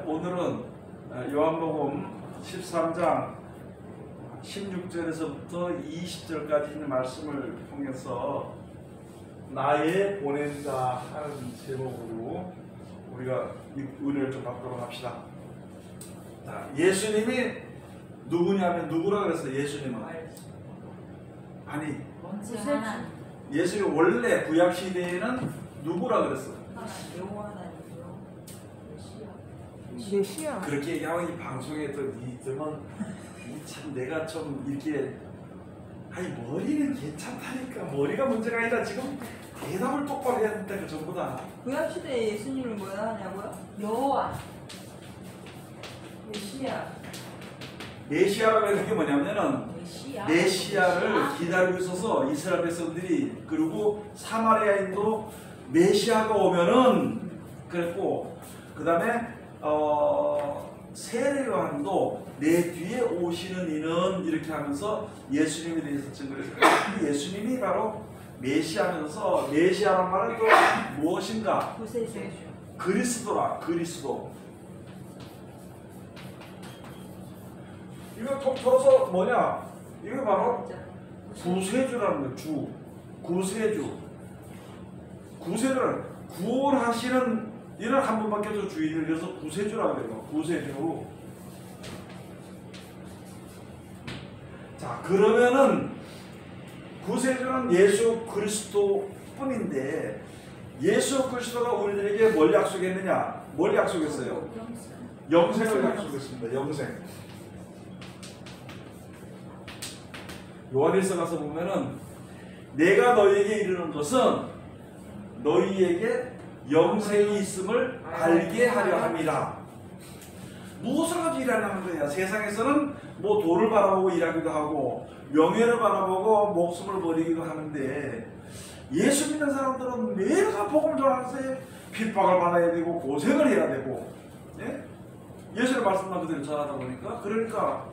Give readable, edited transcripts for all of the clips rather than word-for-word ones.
오늘은 요한복음 13장 16절에서부터 20절까지 있는 말씀을 통해서 나의 보낸 자 하는 제목으로 우리가 은혜를 좀 받도록 합시다. 자, 예수님이 누구냐면 누구라 그랬어요? 예수님은 아니 예수님 원래 구약 시대에는 누구라 그랬어요? 메시아. 그렇게 얘기하면 이 방송에 또 니들은 참 내가 좀 이렇게 아니 머리는 괜찮다니까 머리가 문제가 아니라 지금 대답을 똑바로 해야 된다 그 전부 다. 구약 시대에 예수님을 뭐라 하냐고요? 여호와. 메시아. 메시아라고 하는 게 뭐냐면은 메시아를 기다리고 있어서 이스라엘 백성들이 그리고 사마리아인도 메시아가 오면은 그랬고 그 다음에 세례요한도 내 뒤에 오시는 이는 이렇게 하면서 예수님에 대해서 증거를 했어요. 예수님이 바로 메시아면서 메시아란 말은 또 무엇인가? 그리스도라. 그리스도. 이거 톡 털어서 뭐냐? 이거 바로 구세주라는 거예요. 주. 구세주. 구세주는 구원하시는 이는 한 분밖에 없어 주인을 그래서 구세주라고 해요. 구세주. 자, 그러면은 구세주는 예수 그리스도 뿐인데 예수 그리스도가 우리들에게 뭘 약속했느냐? 뭘 약속했어요? 영생을 약속했습니다. 영생. 요한일서 가서 보면은 내가 너희에게 이르는 것은 너희에게 영생이 있음을 알게 하려 함이라. 무엇을 가지고 일하는 거야? 세상에서는 뭐 돈을 바라보고 일하기도 하고 명예를 바라보고 목숨을 버리기도 하는데 예수 믿는 사람들은 매일가 복음을 전하면서 핍박을 받아야 되고 고생을 해야 되고 예? 예수의 말씀만 그대로 전하다 보니까 그러니까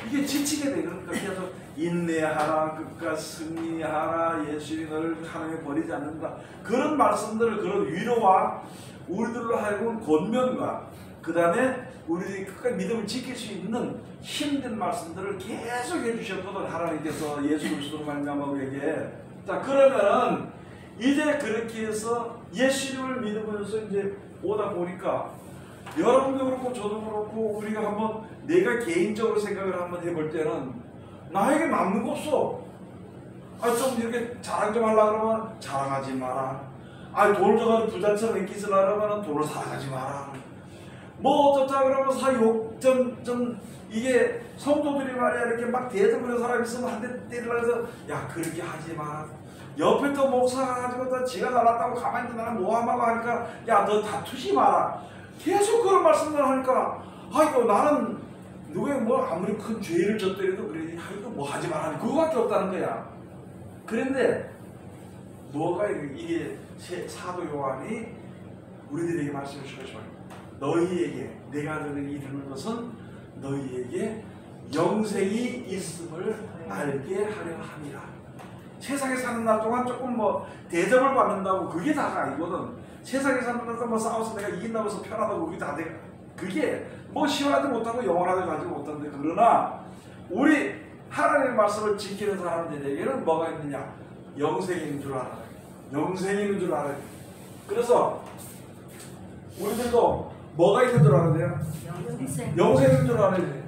이게 지치게 돼. 그러니까 계속 인내하라, 끝까지 승리하라, 예수님이 너를 하나님에 버리지 않는다. 그런 말씀들을 그런 위로와 우리들로 하여금 권면과 그 다음에 우리들이 끝까지 믿음을 지킬 수 있는 힘든 말씀들을 계속 해주셨거든 하나님께서 예수 그리스도로 말미암아 우리에게. 자, 그러면은 이제 그렇게 해서 예수님을 믿으면서 이제 오다 보니까 여러분도 그렇고 저도 그렇고 우리가 한번 내가 개인적으로 생각을 한번 해볼 때는 나에게 남는 거 없어. 좀 이렇게 자랑 좀 하려고 그러면 자랑하지 마라. 돈을 줘가지고 부자처럼 인기를 하려면 돈을 사랑하지 마라. 뭐 어쩌자 그러면 좀 이게 성도들이 말이야 이렇게 막 대접하는 사람이 있으면 한 대 때리려고 해서 야 그렇게 하지 마. 옆에 또 목사가 가지고 또 지가 잘났다고 가만히 있는 나는 모함하고 하니까 야 너 다투지 마라. 계속 그런 말씀을 하니까 아이고 나는 누구의 뭐 아무리 큰 죄를 졌더라도 그래 아이고 뭐 하지 말라니 그거밖에 없다는 거야. 그런데 뭐가 이게 사도 요한이 우리들에게 말씀을 주셔서 너희에게 내가 너희에게 이르는 것은 너희에게 영생이 있음을 알게 하려 함이라. 세상에 사는 날 동안 조금 뭐 대접을 받는다고 그게 다가 아니거든. 세상에 사는 날 동안 뭐 싸워서 내가 이긴다고 해서 편하다고 그게 다 돼. 그게 뭐 시원하지 못하고 영원하지 가지 못한데 그러나 우리 하나님의 말씀을 지키는 사람들에게는 뭐가 있느냐? 영생이 있는 줄 알아야 돼. 영생이 있는 줄 알아야 돼. 그래서 우리들도 뭐가 있는 줄 알아야 돼요? 영생이 있는 줄 알아야 돼.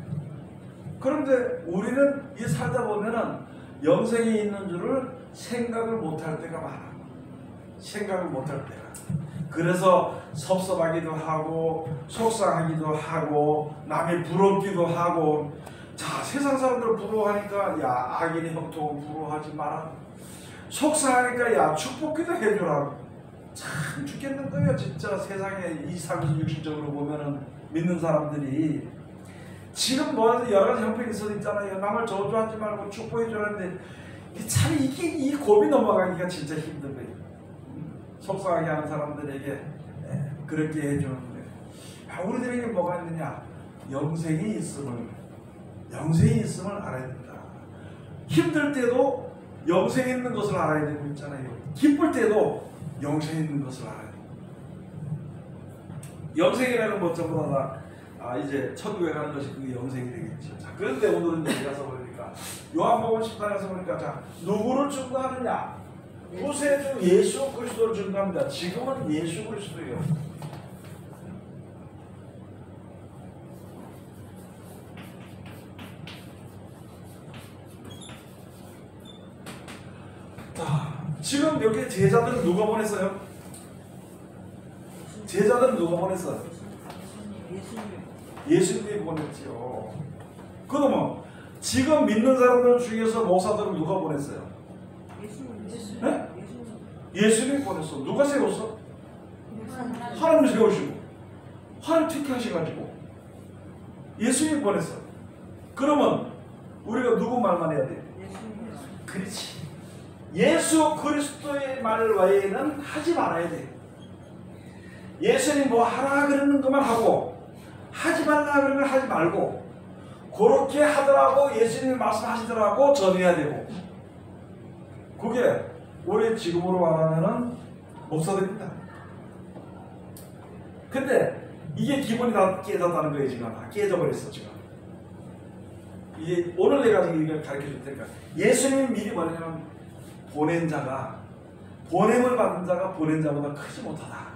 그런데 우리는 이 살다 보면은 영생이 있는 줄을 생각을 못할 때가 많아. 생각을 못할 때가. 그래서 섭섭하기도 하고 속상하기도 하고 남이 부럽기도 하고. 자, 세상 사람들 부러워하니까 야 악인의 형통은 부러워하지 마라. 속상하니까 야 축복기도 해주라. 참 죽겠는 거예요 진짜. 세상에 이 삶에서 육신적으로 보면은 믿는 사람들이 지금 뭐 여러 가지 형편이 있어도 있잖아요. 남을 저주하지 말고 축복해 주라는데 참 이게 이 고비 넘어가기가 진짜 힘든 거예요. 속상하게 하는 사람들에게 그렇게 해주는 거예요. 우리들에게 뭐가 있느냐? 영생이 있음을 알아야 된다. 힘들 때도 영생이 있는 것을 알아야 되고 있잖아요. 기쁠 때도 영생이 있는 것을 알아야 돼요. 영생이라는 것 전부 다 이제 천국에 가는 것이 그게 영생이 되겠죠. 자, 그런데 오늘은 여기 가서 보니까 요한복음 14장에서 보니까 자, 누구를 증거하느냐? 구세주 예수 그리스도를 증거합니다. 지금은 예수 그리스도예요. 지금 여기 제자들은 누가 보냈어요? 제자들은 누가 보냈어요? 예수님이 보냈지요. 그러면 지금 믿는 사람들 중에서 목사들은 누가 보냈어요? 네? 예수님이 보냈어. 누가 세웠어? 하나님 세우시고 하나님 택하셔가지고 예수님이 보냈어. 그러면 우리가 누구 말만 해야 돼? 그렇지. 예수 그리스도의 말 외에는 하지 말아야 돼. 예수님이 뭐 하라 그러는 것만 하고 하지 말라 그러면 하지 말고 그렇게 하더라고 예수님이 말씀하시더라고 전해야 되고 그게 우리 지금으로 말하면은 목사들입니다. 근데 이게 기본이 다 깨졌다는 거예요. 지금 다 깨져버렸어 지금. 이게 오늘 내가 이걸 가르쳐 줄 테니까 예수님이 미리 뭐냐면 보낸 자가 보냄을 받은 자가 보낸 자보다 크지 못하다.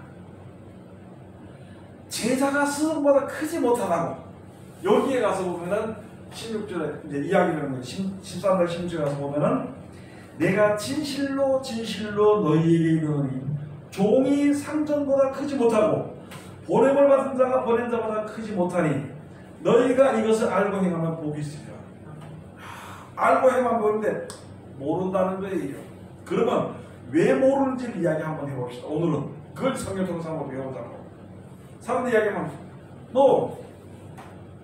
제자가 스승보다 크지 못하다고. 여기에 가서 보면은 16절에 이제 이야기를 하는 거예요. 13절 16절에 가서 보면은 내가 진실로 진실로 너희에게 이르노니 종이 상전보다 크지 못하고 보냄을 받은 자가 보낸 자보다 크지 못하니 너희가 이것을 알고 행하면 복이 있으리라. 알고 행하면 보는데 모른다는 거예요. 그러면 왜 모르는지를 이야기 한번 해봅시다. 오늘은 그걸 성경 통해서 한번 배워보자고. 사람들 이야기하면 너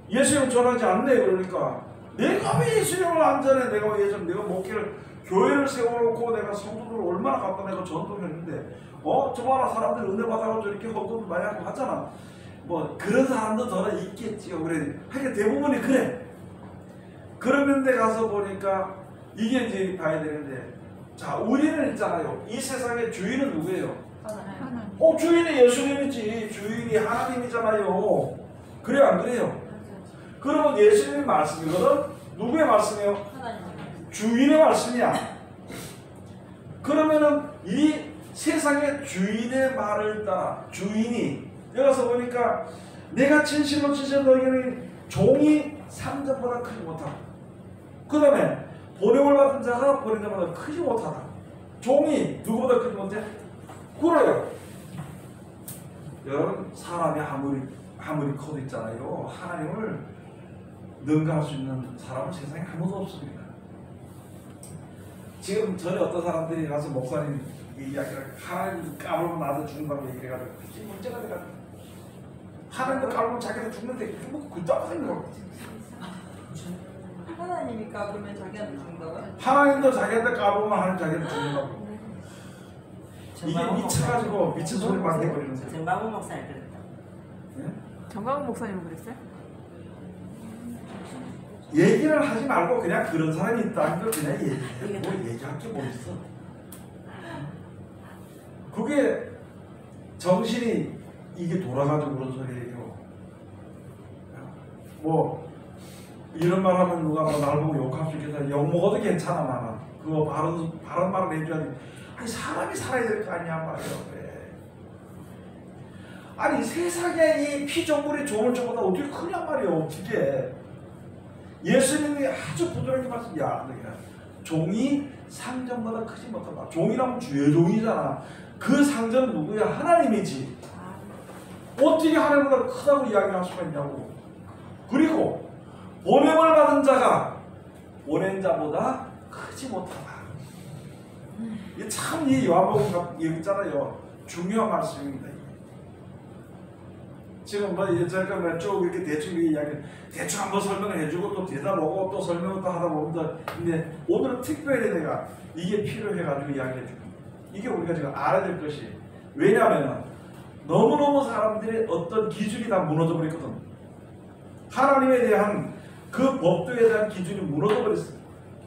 예수님 전하지 않네. 그러니까 내가 왜 예수님을 안 전해? 내가 왜 예전 내가 목회를 교회를 세워놓고 내가 성도들을 얼마나 갖다 내가 전도를 했는데 저 봐라 사람들 은혜 받아가지고 저렇게 헌금을 많이 하고 하잖아. 뭐 그런 사람도 더 있겠지요. 그래 하여튼 대부분이 그래. 그런 데 가서 보니까 이게 이제 봐야 되는데 자 우리는 있잖아요. 이 세상의 주인은 누구예요? 주인이 예수님이지. 주인이 하나님이잖아요. 그래요 안 그래요? 그러면 예수님의 말씀이거든. 누구의 말씀이에요? 주인의 말씀이야. 그러면은 이 세상의 주인의 말을 따라 주인이 여기 가서 보니까 내가 진실로 진실로 너희에게는 종이 상전보다 크지 못하다. 그 다음에 보냄을 받은 자가 보낸 자보다 크지 못하다. 종이 누구보다 크지 못해? 그래요. 여러분 사람이 아무리 커도 있잖아요. 하나님을 능가할 수 있는 사람은 세상에 아무도 없습니다. 지금 전에 어떤 사람들이 가서 목사님 이야기를 하나님 까불면 나도 죽는다고 얘기해가지고 그게 문제가 돼가지고 하나님도 까불면 자기도 죽는데 뭐 그따가 생겨. 하나님이 까불면 자기한테 죽는다고요? 하나님도 자기한테 까불면 하나님 자기한테 죽는다고. 이게 미쳐가지고 미친 소리 막 해버리는 거예요. 정방훈 목사님 그랬다. 네? 정광훈 목사님 그랬어요? 얘기를 하지 말고 그냥 그런 사람이 있다는 걸 그냥 얘기해. 뭐 얘기할 게 뭐 있어. 그게 정신이 이게 돌아가지고 그런 소리예요. 뭐 이런 말 하면 누가 날 보고 욕할 수 있겠다. 욕 먹어도 괜찮아 나는. 그거 바른 말을 해줘야지. 아니 사람이 살아야 될 거 아니야 말이야. 왜? 아니 세상에 이 피조물이 좋은 것보다 어떻게 크냐 말이야. 어떻게. 예수님이 아주 부드럽게 말씀, 야, 종이 상전보다 크지 못하다. 종이라면 주의 종이잖아. 그 상전은 누구야? 하나님이지. 어떻게 하나님보다 크다고 이야기할 수가 있냐고. 그리고 보냄을 받은 자가 보낸 자보다 크지 못하다. 이게 참 이 요한복음 여기 있잖아요. 중요한 말씀입니다. 지금 뭐 예전에 쭉 이렇게 대충 이야기 대충 한번 설명을 해주고 또 대답하고 또 설명을 또 하다 보면 근데 오늘은 특별히 내가 이게 필요해가지고 이야기해주고 이게 우리가 지금 알아야 될 것이 왜냐하면 너무너무 사람들이 어떤 기준이 다 무너져 버렸거든. 하나님에 대한 그 법도에 대한 기준이 무너져 버렸어.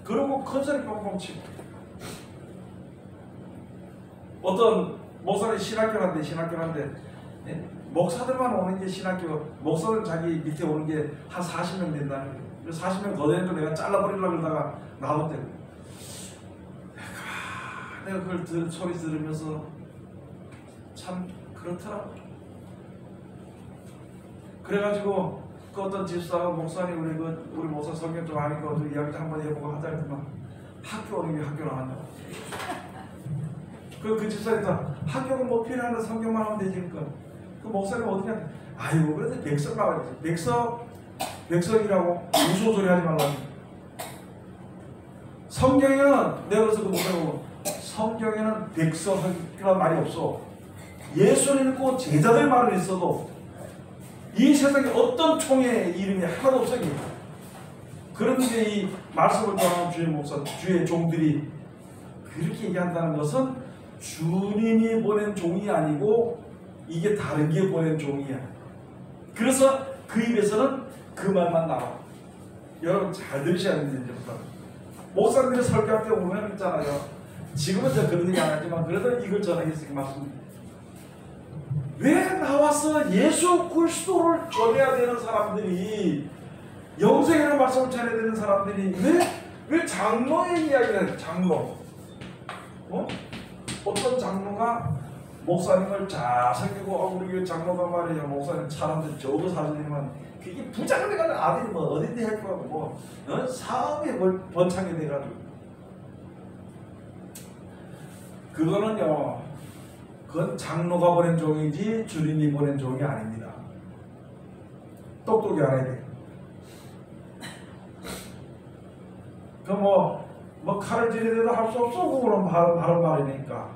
그리고 컨설이 뻥뻥 치고 어떤 목사님 신학교한테 목사들만 오는 게 신학교, 목사들 자기 밑에 오는 게 한 40명 된다는 거예요. 40명 더 되는 거 내가 잘라버리려고 그러다가 놔뒀대요. 내가 그걸 소리 들으면서 참 그렇더라고. 그래가지고 그 어떤 집사가 목사님 우리 목사 성경 좀 아니까 어떻게 이야기 한번 해보고 하자 했더만 학교 오는 게 학교 나간다고. 그 집사님도 학교가 뭐 필요한데 성경만 하면 되지. 그 목사님 어디냐? 아이고 그래도 백석 나와야지. 백석이라고 무슨 소리 하지 말라고. 성경에는 내가 그래서 그 목사님 성경에는 백석이라는 말이 없어. 예수를 믿고 제자들 말은 있어도 이 세상에 어떤 총의 이름이 하나도 없어. 그런데 이 말씀을 전하는 주의 목사, 주의 종들이 그렇게 얘기한다는 것은 주님이 보낸 종이 아니고 이게 다른 게 보낸 종이야. 그래서 그 입에서는 그 말만 나와. 여러분 잘 들으셔야 됩니다. 이제부터. 목사님들이 설교할 때 오면 있잖아요. 지금은 제가 그런 얘기 안 하지만 그래도 이걸 전하겠으니까 말씀드립니다. 왜 나와서 예수 그리스도를 전해야 되는 사람들이, 영생이라는 말씀을 전해야 되는 사람들이 왜 장로의 이야기를 해요? 장로. 어떤 장로가 목사님을 잘 섬기고 우리 교회 장로가 말이에요. 목사님 사람들 저거 사주면 그게 부자가 돼가지고 아들이 뭐 어딘데 할 거고 사업에 번창이 돼가지고 그거는요. 그건 장로가 보낸 종이지 주님이 보낸 종이 아닙니다. 똑똑히 알아야 돼요. 그 뭐 칼을 지르대도 할 수 없어. 그거는 바른 말이니까.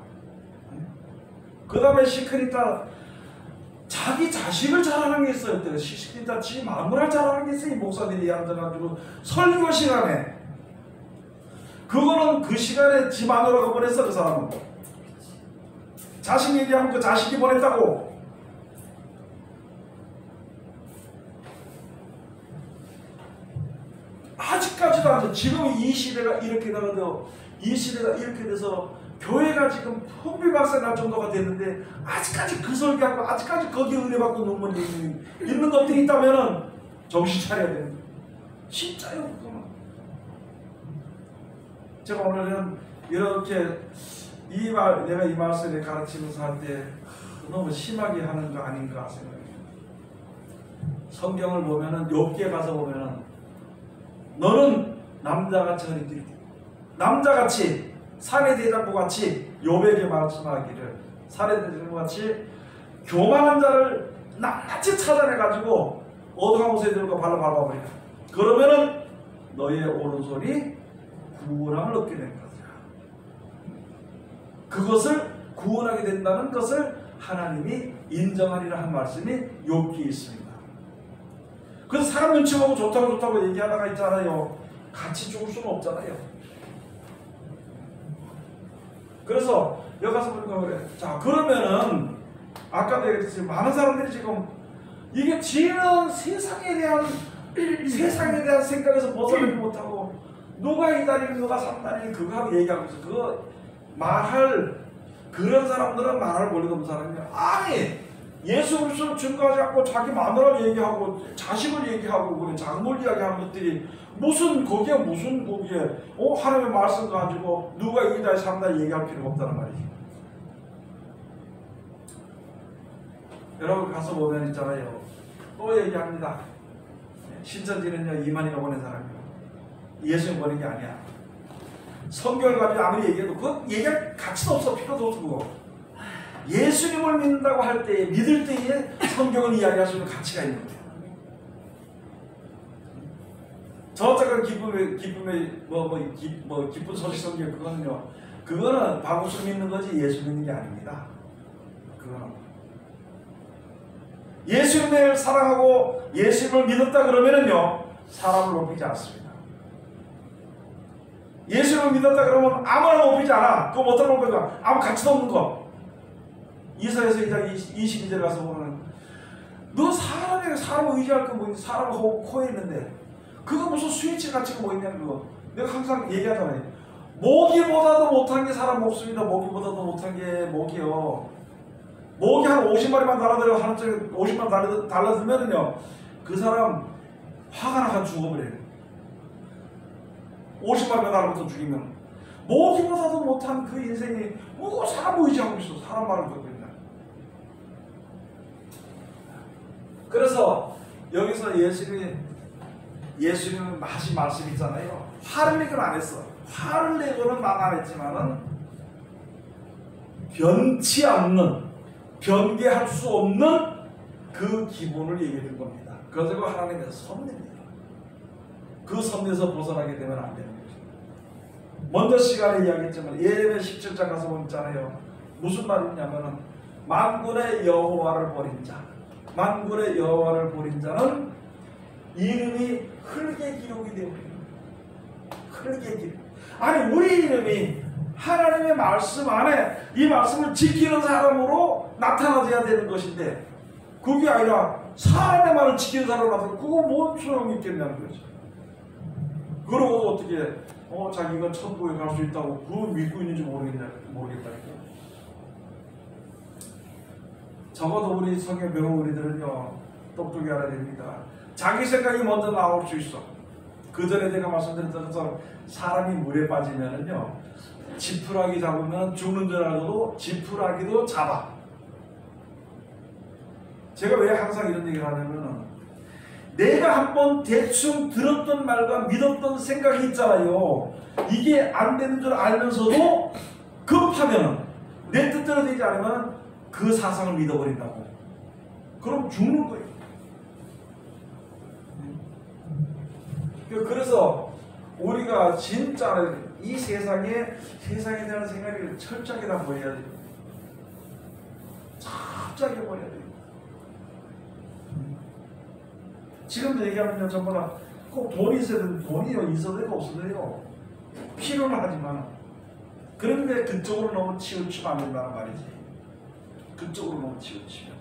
그 다음에 시크릿다 자기 자식을 자랑하는 게 있어요. 시크릿다 지 마누라를 자랑하는 게 있어요. 이 목사들이 앉아가지고 설교 시간에 그거는 그 시간에 지 마누라가 보냈어. 그 사람은 자식 얘기하면 그 자식이 보냈다고. 아직까지도 안 돼. 지금 이 시대가 이렇게 나가도 이 시대가 이렇게 돼서 교회가 지금 풍비박산 날 정도가 됐는데 아직까지 그 설교하고 아직까지 거기에 은혜받고 논문 읽는 것들이 있다면은 정신 차려야 됩니다. 진짜요. 그거는. 제가 오늘은 이렇게 내가 이 말씀을 가르치면서 할 때 너무 심하게 하는 거 아닌가 생각해요. 성경을 보면은 욥기에 가서 보면은 너는 남자같이 허리띠 남자같이 사내 대장부 같이 욥에게 말씀하기를 사내 대장부 같이 교만한 자를 낱낱이 찾아내가지고 어두운 곳에 들고 발로 밟아버리라. 그러면은 너의 오른손이 구원함을 얻게 된 거죠. 그것을 구원하게 된다는 것을 하나님이 인정하리라 한 말씀이 욥기에 있습니다. 그래서 사람 눈치 보고 좋다고 얘기하다가 있잖아요. 같이 죽을 수는 없잖아요. 그래서 여기 가서 보니까 그래. 자, 그러면은 아까도 얘기했듯이 많은 사람들이 지금 이게 지는 세상에 대한 생각에서 벗어나지 못하고 누가 이달이고 누가 삼달이고 그거 하고 얘기하고 있어. 그거 그런 사람들은 말할 권리가 없는 사람이야. 아니 예수 그리스도를 증거하지 않고 자기 마누라를 얘기하고 자식을 얘기하고 그래 장모를 이야기하는 것들이 거기에 하나님의 말씀 가지고 누가 이달 삼달 얘기할 필요가 없다는 말이죠. 여러분 가서 보면 있잖아요. 또 얘기합니다. 신천지는요 이만희가 보낸 사람이에요. 예수님 보낸 게 아니야. 성경을 가지고 아무리 얘기해도 그 얘기할 가치도 없어. 필요도 없고 예수님을 믿는다고 할 때 믿을 때에 성경을 이야기할 수 있는 가치가 있는 거예요. 저작은 기쁜 소식 성경 그거는 바구수 믿는 거지 예수 믿는 게 아닙니다. 그거는 예수님을 사랑하고 예수님을 믿었다 그러면은요 사람을 높이지 않습니다. 예수님을 믿었다 그러면 아무나 높이지 않아. 그거 어떤 높이가 아무 가치도 없는 거. 이사야서 2장 22절에 가서 보면 너 사람을 의지할 거 뭐니? 사람 코에 있는데 그거 무슨 스위치 가치가 뭐 있냐는 거. 내가 항상 얘기하잖아요. 모기보다도 못한 게 사람 목숨이다. 모기보다도 못한 게 모기요. 모기 한 50마리만 달아들여 하는 쪽에 50만 달라들면은요 그 사람 화가 나가 죽어버려요. 50마리만 달아붙어 죽이면 모기보다도 못한 그 인생이 뭐 사람 보이지 않고 있어. 사람 말을 듣고 있나. 그래서 여기서 예수님은 하신 말씀 있잖아요. 화를 내고는 안 했어. 화를 내고는 말 안 했지만은 변치 않는, 변개할 수 없는 그 기본을 얘기해 준 겁니다. 그래서 하나님의 섭리입니다. 그 섭리에서 벗어나게 되면 안 되는 거죠. 먼저 시간에 이야기했지만 예레미야 17장 가서 보잖아요. 무슨 말이냐면은 만군의 여호와를 버린 자, 만군의 여호와를 버린 자는 이름이 흙의 기록이 되어버립니다. 흙의 기록. 아니 우리 이름이 하나님의 말씀 안에 이 말씀을 지키는 사람으로 나타나야 되는 것인데 그게 아니라 사람의 말을 지키는 사람으로 나타나면 그거 뭔 소용이 있겠냐는 거죠. 그러고도 어떻게 자기가 천국에 갈 수 있다고 그걸 믿고 있는지 모르겠다니까. 적어도 우리 성경 배우 우리들은요 똑똑히 알아야 됩니다. 자기 생각이 먼저 나올 수 있어. 그 전에 내가 말씀드렸던 것처럼 사람이 물에 빠지면은요 지푸라기 잡으면 죽는 줄 알고도 지푸라기도 잡아. 제가 왜 항상 이런 얘기를 하냐면은 내가 한번 대충 들었던 말과 믿었던 생각이 있잖아요. 이게 안 되는 줄 알면서도 급하면 내 뜻대로 되지 않으면 그 사상을 믿어버린다고. 그럼 죽는 거예요. 그래서 우리가 진짜 이 세상에 대한 생각을 철저하게 다 버려야 돼요. 철저하게 버려야 돼요. 지금도 얘기하면요, 전부 다 꼭 돈이 있어야 되는 돈이요, 있어도 되고 없어도 돼요. 필요는 하지만 그런데 그쪽으로 너무 치우치면 안 된다는 말이지. 그쪽으로 너무 치우치면.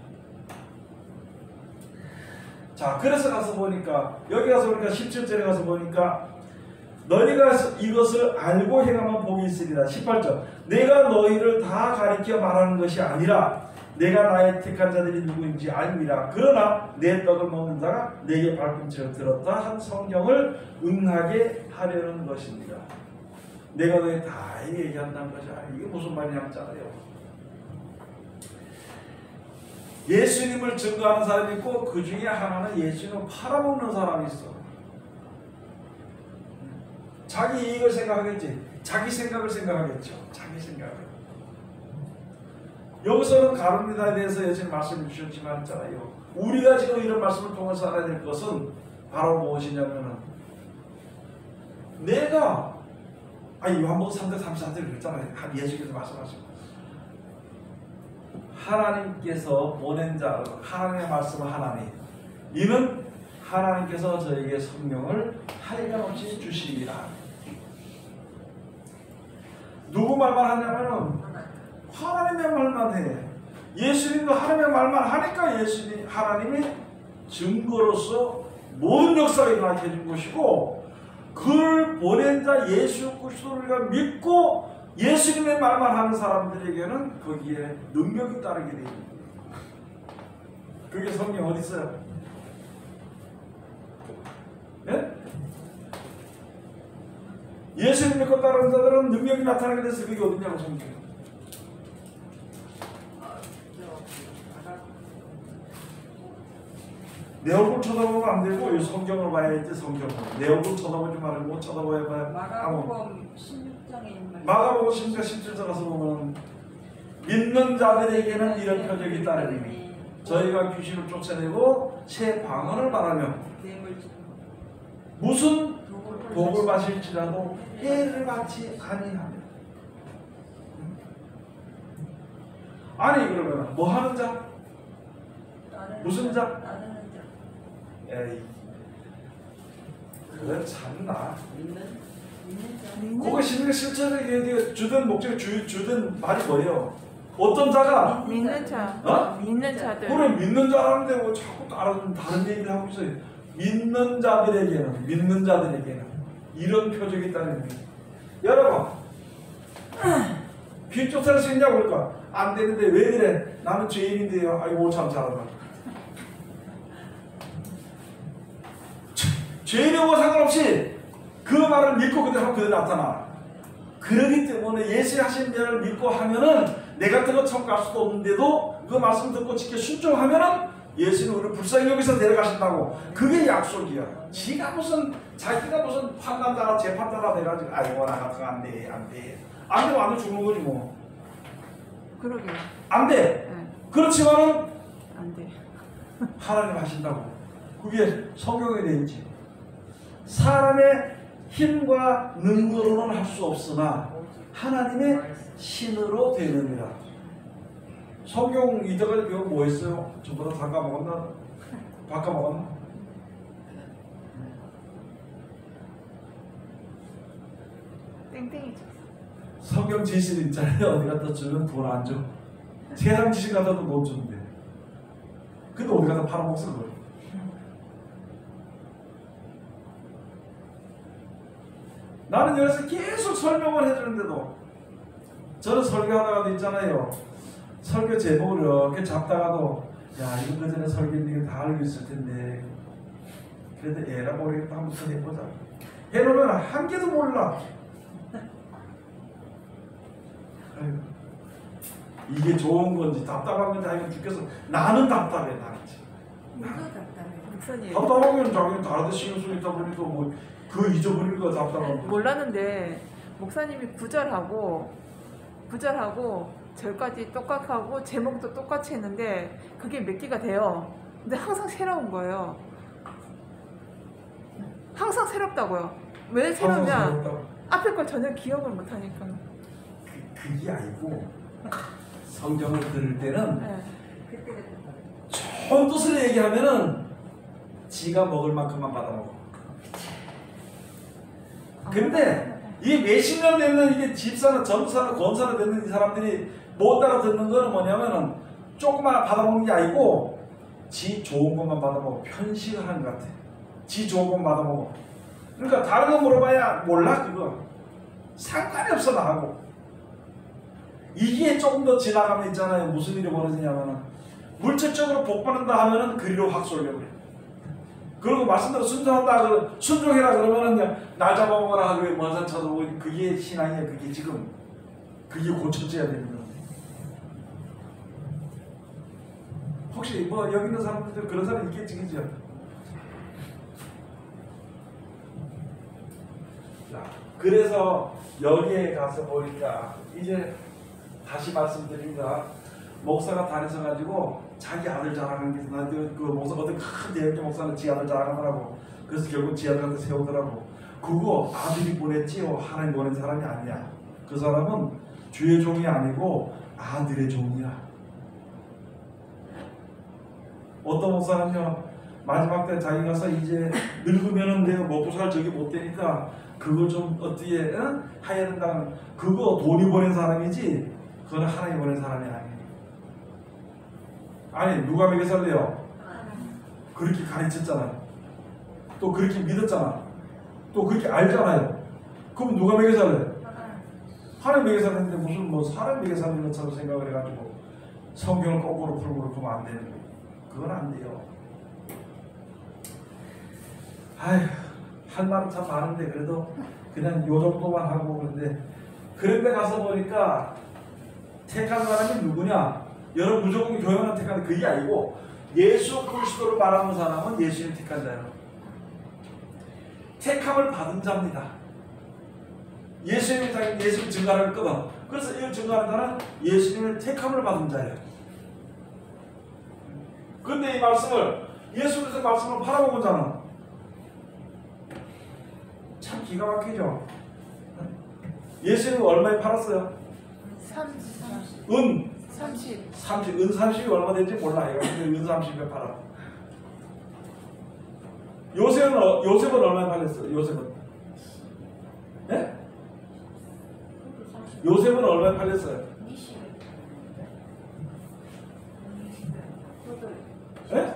자, 그래서 가서 보니까 여기 가서 보니까 17절에 가서 보니까 너희가 이것을 알고 행하면 복이 있으리라. 18절 내가 너희를 다 가리켜 말하는 것이 아니라 내가 나의 택한 자들이 누구인지 알미라. 그러나 내 떡을 먹는 자가 내게 발꿈치를 들었다 한 성경을 응하게 하려는 것입니다. 내가 너희 다 얘기한다는 것이 아니에요. 이게 무슨 말이냐잖아요. 예수님을 증거하는 사람이 있고 그 중에 하나는 예수님을 팔아먹는 사람이 있어. 자기 이익을 생각하겠지. 자기 생각을 생각하겠죠. 자기 생각을. 여기서는 가룟유다에 대해서 예수님 말씀해 주셨지만 있잖아요. 우리가 지금 이런 말씀을 통해서 알아야 될 것은 바로 무엇이냐면은 내가 요한복음 3장 34절 그랬잖아요. 예수께서 말씀하시고 하나님께서 보낸 자, 하나님의 말씀을 하나님 이는 하나님께서 저에게 성령을 한량없이 주시리라. 누구 말만 하냐면은 하나님의 말만 해. 예수님도 하나님의 말만 하니까 하나님이 증거로서 모든 역사가 일어나게 해준 것이고 그를 보낸 자 예수 그리스도를 믿고 예수님의 말만 하는 사람들에게는 거기에 능력이 따르게 되어 있는 거예요. 그게 성경 어디 있어요? 네? 예수님 믿고 따르는 자들은 능력이 나타나게 돼서 그게 어디냐고 성경. 내 얼굴 쳐다보면 안 되고 이 성경을 봐야지. 성경을 내 얼굴 쳐다보지 말고 못 쳐다봐야 봐요. 마가복음 16장에 있는 말. 마가복음 16장 17절 가서 보면 믿는 자들에게는 이런 표적이 따르니 저희가 귀신을 쫓아내고 새 방언을 말하며 무슨 독을 마실지라도 해를 받지 아니하며. 아니 그러면 뭐 하는 자? 무슨 자? 에이, 그건 참나. 그거 실제로 주된 목적이 주된 말이 뭐예요? 어떤 자가? 믿는 자. 믿는 자들. 그래 믿는 자라는데 뭐 자꾸 다른 얘기를 하고 있어요. 믿는 자들에게는 이런 표적이 있다는 거예요. 여러분, 귀 쫓아낼 수 있냐고 그럴까? 안 되는데 왜 그래? 나는 죄인인데요. 아이고 참 잘한다. 죄인이고 상관없이 그 말을 믿고 그대로 하면 그대로 나타나. 그러기 때문에 예수의 하신 대로 믿고 하면은 내 같은 거 천국 갈 수도 없는데도 그 말씀 듣고 지켜 순종하면은 예수는 우리를 불쌍히 여기서 데려가신다고. 그게 약속이야. 자기가 무슨 판단자라 재판자라 돼가지고 아이고 나 같은 거 안 돼. 안 되면 완전 죽는 거지 뭐. 그러게요. 안 돼. 네. 그렇지만은 안 돼. 하나님 하신다고. 그게 성경에 되어 있지. 사람의 힘과 능력으로는 할 수 없으나 하나님의 신으로 되느니라. 성경 이때까지 배운 뭐 했어요? 전부 다 까먹었나? 바꿔먹었나? 땡땡이 쳤어. 성경 지식 있잖아요. 어디 갖다 주면 돈 안 줘. 세상 지식 갖다도 못 주는데. 근데 어디 갖다 팔아먹어 그걸. 나는 여기서 계속 설명을 해주는데도 저는 설교하다가도 있잖아요. 설교 제목을 이렇게 잡다가도 야 이거 그 전에 설교했는데 다 알고 있을 텐데 그래도 에라 모르겠다 한번 더 해보자. 해놓으면 한 개도 몰라. 아이고, 이게 좋은 건지 답답한 건지 아니면 죽겠어. 나는 답답해. 나는 나도 답답해. 목사님 답답하면 자기는 다른 데 신경 쓰고 있다 보니까 뭐 그 잊어버릴 거 답답한 거. 몰랐는데 목사님이 구절하고 절까지 똑같이 하고 제목도 똑같이 했는데 그게 몇 개가 돼요. 근데 항상 새로운 거예요. 항상 새롭다고요. 왜 새로우냐? 앞에 걸 전혀 기억을 못 하니까. 그게 아니고 성경을 들을 때는 네. 좋은 뜻을 얘기하면은 지가 먹을 만큼만 받아먹어. 근데 이 몇십 년 되는 이게 집사나 전사나 권사나 되는 이 사람들이 못 알아듣는 거는 뭐냐면은 조금만 받아먹는 게 아니고 지 좋은 것만 받아먹어. 편식을 하는 것 같아. 지 좋은 것만 받아먹어. 그러니까 다른 거 물어봐야 몰라 그거. 상관이 없어 나하고. 이게 조금 더 지나가면 있잖아요. 무슨 일이 벌어지냐면은 물질적으로 복 받는다 하면은 그리로 확 쏠려버려. 그리고 말씀대로 순종한다, 순종해라 그러면은 그냥 날 잡아먹어라 하고 먼산 쳐다보고 그게 신앙이야. 그게 지금 그게 고쳐져야 되는 거야. 혹시 뭐 여기 있는 사람들 그런 사람 있겠지, 그죠? 자, 그래서 여기에 가서 보니까 이제 다시 말씀드립니다. 목사가 다니서 가지고 자기 아들 자랑하는 게 나한테 그 목사 어떤 큰 대학교 목사는 지 아들 자랑하더라고. 그래서 결국 지 아들한테 세우더라고. 그거 아들이 보냈지요. 하나님 보낸 사람이 아니야. 그 사람은 주의 종이 아니고 아들의 종이야. 어떤 목사는요 마지막 때 자기 가서 이제 늙으면은 내가 먹고 살 적이 못 되니까 그거 좀 어떻게 해야 된다. 그거 돈이 보낸 사람이지 그거는 하나님이 보낸 사람이 아니에요. 아니 누가 먹여 살래요? 그렇게 가르쳤잖아요. 또 그렇게 믿었잖아. 또 그렇게 알잖아요. 그럼 누가 먹여 살래요? 하나님 먹여 살았는데 무슨 뭐 사람 먹여 살리는 것처럼 생각을 해가지고 성경을 거꾸로 풀고 그러면 안 되는 거예요. 그건 안 돼요. 아휴 할 말은 참 많은데 그래도 그냥 요 정도만 하고 그런데 가서 보니까 택한 사람이 누구냐? 여러분 무조건 교회만 택하는 그게 아니고 예수 그리스도를 말하는 사람은 예수님 택한 자예요. 택함을 받은 자입니다. 예수님 증거를 했거든. 그래서 이걸 증거하는 자는 예수님을 택함을 받은 자예요. 근데 이 말씀을 예수 그리스도 말씀을 팔아먹은 자는 참 기가 막히죠. 예수님은 얼마에 팔았어요? 30. 은 30. 30. 은 30이 얼마 된지 몰라요. 근데 은 30에 팔아. 요셉은 얼마에 팔렸어요? 요셉은? 예? 요셉은 얼마에 팔렸어요? 예?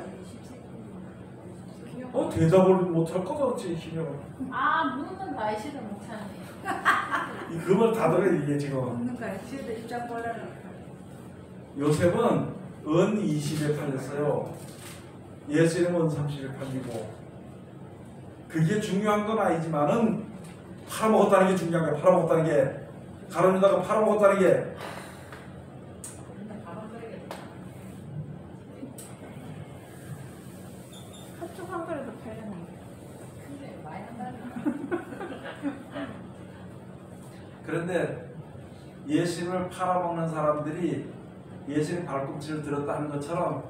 대답을 못할 것 같지, 희명은. 묻는 거 아시도 못하네. 그 말 다 들어, 이게 지금. 없는 거야. 지도 입장 벌려놓고. 요셉은 은 20에 팔렸어요. 예수님은 은 30에 팔리고. 그게 중요한 건 아니지만은 팔아먹었다는 게 중요한 거야. 팔아먹었다는 게. 가론유다가 팔아먹었다는 게. 한쪽 한 그릇도 팔렸는데. 근데 많이 한다는 그런데 예수님을 팔아먹는 사람들이 예수님 발꿈치를 들었다는 것처럼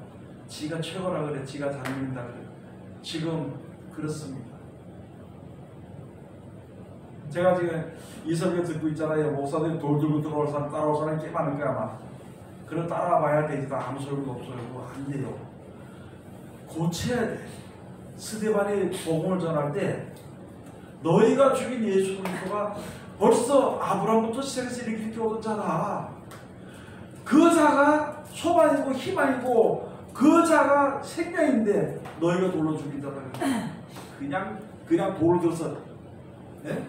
지가 최고라 그래. 지가 잘 믿는다 그래. 지금 그렇습니다. 제가 지금 이 설교 듣고 있잖아요. 목사들이 돌 들고 들어올 사람 따라올 사람이 꽤 많을 거야 아마. 그럼 따라와야 되지. 아무 소용도 없어요. 그거 안 돼요. 고쳐야 돼. 스데반이 복음을 전할 때 너희가 죽인 예수 그리스도가 벌써 아브라함부터 시작해서 이렇게 오던 자다. 그 자가 소반이고 희망이고 그 자가 생명인데 너희가 돌로 죽인다. 그냥 돌을 들어서. 네?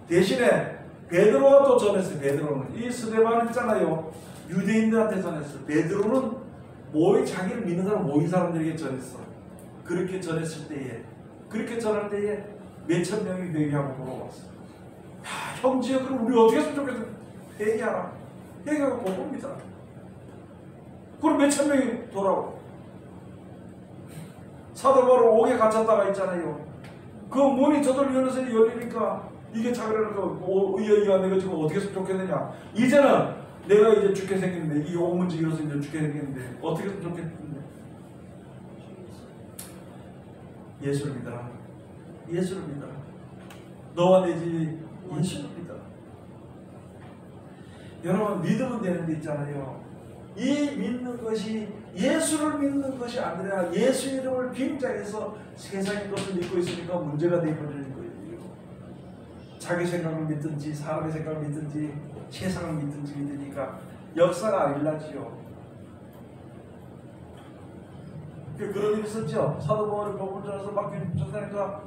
대신에 베드로가 또 전했어요. 베드로는 이 스데반 있잖아요. 유대인들한테 전했어요. 베드로는 자기를 믿는 사람 모인 사람들에게 전했어. 그렇게 전했을 때에 그렇게 전할 때에 몇천 명이 회개하고 돌아왔어. 야, 형제야 그럼 우리 어떻게 했으면 좋겠어? 회개하라. 회개하고 복음이다. 그럼 몇천 명이 돌아오고. 사도 바로 옥에 갇혔다가 있잖아요. 그 문이 저절로 열리니까 이게 자기를 이가 내가 지금 어떻게 했으면 좋겠느냐. 이제는 내가 이제 죽게 생겼는데 이 옥문지기로서 이제 죽게 생겼는데 어떻게 했으면 좋겠는데 예수를 믿어라. 예수를 믿어라. 너와 내 집이 예수를 믿어라. 여러분 믿으면 되는 데 있잖아요. 이 믿는 것이 예수를 믿는 것이 아니라 예수 이름을 빙자해서 세상의 것을 믿고 있으니까 문제가 되어버리는 거예요. 자기 생각을 믿든지 사람의 생각을 믿든지 세상을 믿든지 믿으니까 역사가 안 일어나지요. 그런 일이 있었죠. 사도 바울이 복음을 전해서 맡긴 전사니까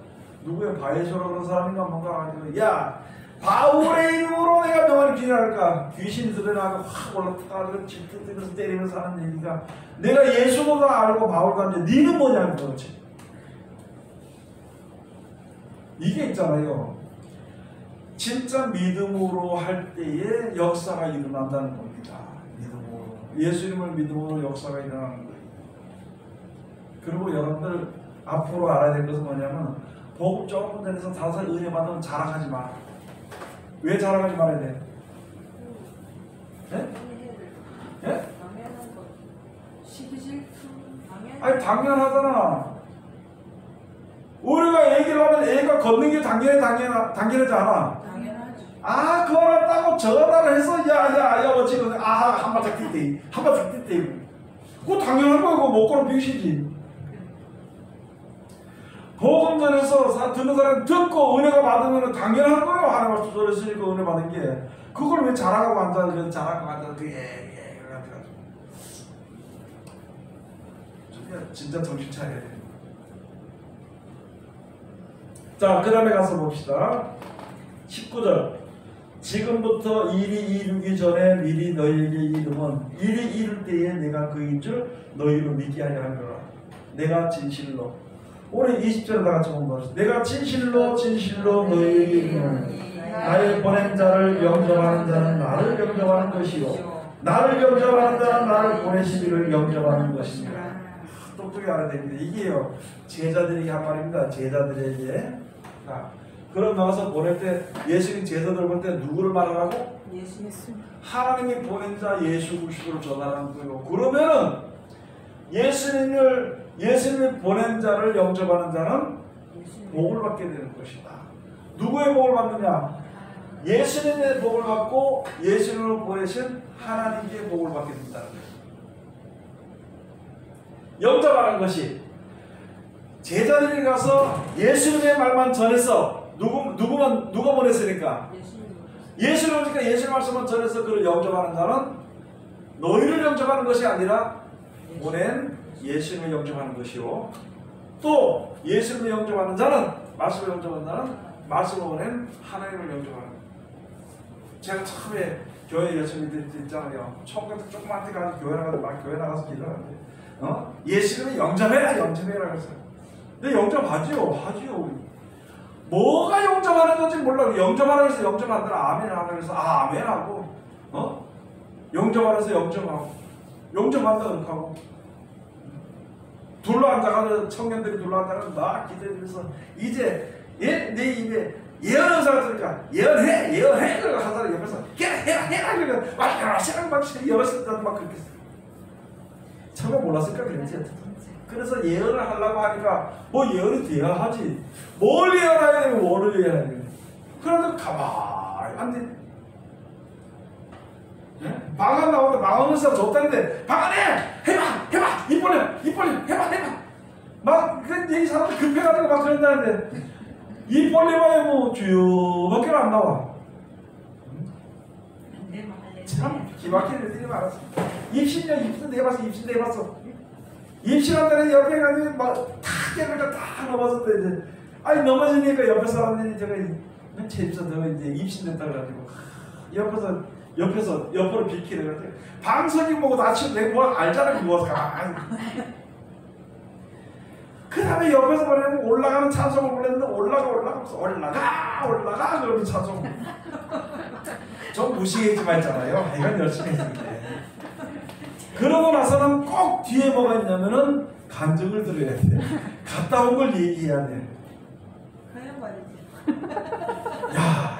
누구야 바에쇼라 그런 사람인가 뭔가 가지고 야 바울의 이름으로 내가 명함을 기념할까. 귀신이 들어나고 확 올라타가지고 질투들면서 때리면서 하는 얘기가 내가 예수도 다 알고 바울도 알는데 니는 뭐냐는 거지. 이게 있잖아요. 진짜 믿음으로 할 때에 역사가 일어난다는 겁니다. 믿음으로. 예수님을 믿음으로 역사가 일어나는 거예요. 그리고 여러분들 앞으로 알아야 될 것은 뭐냐면 복음 조금 전에서 5살 은혜 받으면 자랑하지 마. 왜 자랑하지 말아야 돼? 네? 예? 아니 당연하잖아. 우리가 얘기를 하면 애가 걷는 게 당연하지 않아. 아 그거 알았다고 전화를 해서 야야야 어찌는 한 바짝 뛰대 한 바짝 뛰대. 그거 당연한 거야. 그거 못 걸으면 병신이지. 복음 전에서 듣는 사람 듣고 은혜가 받으면 당연한 거예요. 하나님 앞에서 소리했으니까 은혜 받은 게. 그걸 왜 자랑하고 앉아 자랑하고 앉아 진짜 정신 차려야 돼. 자, 그 다음에 가서 봅시다. 19절. 지금부터 일이 이루기 전에 미리 너희에게 이름은 일이 이룰 때에 내가 그인 줄 너희로 믿게 하려 하노라. 내가 진실로. 오늘 20절에 다 같이 공부하시죠. 내가 진실로 너희에게 이르노니 나의 보낸 자를 영접하는 자는 나를 영접하는 것이요 나를 영접하는 자는 나를 보내신 이를 영접하는 것입니다. 똑똑히 알아야 됩니다. 이게요 제자들에게 한 말입니다. 제자들에게. 자, 그럼 나와서 보낼 때 예수님 제자들 볼 때 누구를 말하라고? 예수님. 하나님이 보낸 자 예수 그리스도를 전하는 거예요. 그러면은 예수님을 보낸 자를 영접하는 자는 복을 받게 되는 것이다. 누구의 복을 받느냐? 예수님의 복을 받고 예수님을 보내신 하나님의 복을 받게 된다는 거예요. 영접하는 것이 제자들이 가서 예수님의 말만 전해서 누가 보냈으니까? 예수님 오니까 예수님 말씀만 전해서 그를 영접하는 자는 너희를 영접하는 것이 아니라 보낸 예수님을 영접하는 것이요. 또 예수님을 영접하는 자는 말씀을 영접하는 자는 말씀을 보낸 하나님을 영접하는 거예요. 제가 처음에 교회 여성들 있잖아요. 총각들 조그맣게 가서 교회 나가서 막 교회 나가서 기도하는데, 예수님은 영접해라 그랬어요. 근데 영접하지요, 하지요. 뭐가 영접하는 건지 몰라. 영접하라 그래서 영접한다. 아멘 하라 그래서 아멘 하고, 영접하라 해서 영접하고, 영접한다 그렇게 하고. 둘러앉아가지고 청년들이 둘러앉아가지고 막 기도해서 이제 내 입에 예언 의사가 들으니까 예언해 그러고 한 사람 옆에서 해라 그러니까 막 열었을 때도 막 그렇게 처음에 몰랐을까 그랬지. 그래서 예언을 하려고 하니까 뭐 예언이 돼야 하지 뭘 예언해야 되고 뭐를 예언해야 되고 그러다 가만히 앉아. 방언 나오는데 방언 의사가 좋다는데 방언해 해봐 입 벌려 해봐 막 이 사람들 급해가지고 막 그런다는데 입 벌려봐야 뭐 주요밖에 안 나와. 참 기막히는 일들이 많았어. 입신 내봤어. 입신한다는 옆에 가서 막탁 깨물까 딱 넘어졌대 이제. 아니 넘어지니까 옆에 사람들이 제가 재밌어 내가 이제 입신됐다 그래가지고 옆으로 비키래 그래. 방석이 뭐고 다치면 내가 뭐 알잖아 그거 가만히. 그 다음에 옆에서 뭐냐면 올라가는 찬송을 불렀는데 올라가면서 올라가 그러면 찬송 좀 무시하지만 했잖아요. 하여간 열심히 했는데 그러고 나서는 꼭 뒤에 뭐가 있냐면은 간증을 들어야 돼. 갔다 온 걸 얘기해야 돼. 그냥 말이지. 야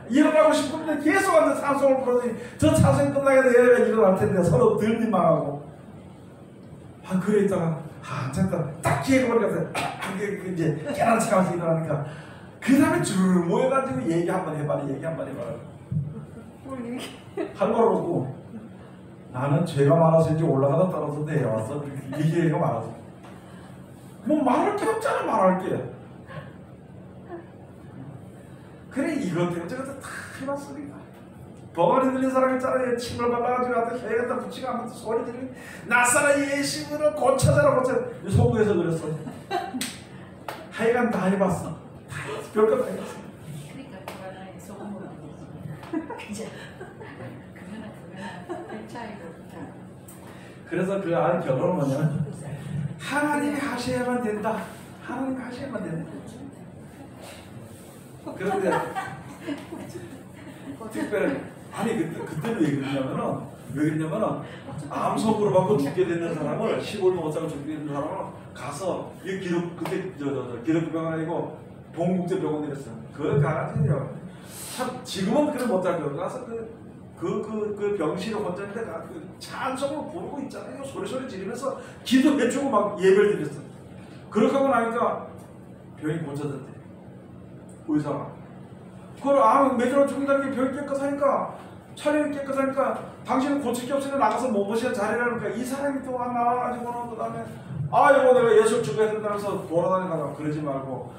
일어나고 싶은데 계속 앉아 찬송을 부르더니 저 찬송이 끝나게 내가 일어날 텐데 서로 덜 민망하고 그래 있다가 한참 딱 기회가 걸려서 이제 깨달은 척하면서 일어나니까 그 다음에 줄 모여가지고 얘기 한번 해봐라 할 말 없고 나는 죄가 많아서인지 올라가다 떨어져 내려왔어 이 기회가 많아서 뭐 말할 게 없잖아 말할 게 그래 이것 때문에 저것도 다 해봤으니까 버거리 들린 사람 있잖아요. 침을 발라가지고 갖다 혀에다 붙이고 하면서 소리 지르니 낯사라 예심으로 고쳐져라 소구에서 그랬어. 하여간 다 해봤어. 별것 다 해봤어. 그러니까 그거는 소금으로 안 되지. 그거는 별 차이가 없다. 그래서 그 아이 결론은 뭐냐면 하나님이 하셔야만 된다. 하나님이 하셔야만 된다. 그런데 특별히 아니 그때는 왜 그러냐면은 암석으로 받고 죽게 되는 사람을 15일 못하고 죽게 되는 사람을 가서 이 그때 기독교병원 아니고 동국제병원이랬어요. 그걸 가가지고요. 참 지금은 그걸 못할 거예요. 가서 그 병실에 혼자 있는데 그 찬송을 부르고 있잖아요. 소리 지르면서 기도해주고 막 예배를 드렸어. 그렇게 하고 나니까 병이 고쳐졌대. 의사가. 그걸 매주로 죽는다는 게 병이 깨끗하니까 차림이 깨끗하니까 당신은 고칠 게 없으니 나가서 몸보시는 자리라니까 이 사람이 또 나와가지고는 그 다음에 이거 내가 예술 주부해야 된다면서 돌아다니다가 그러지 말고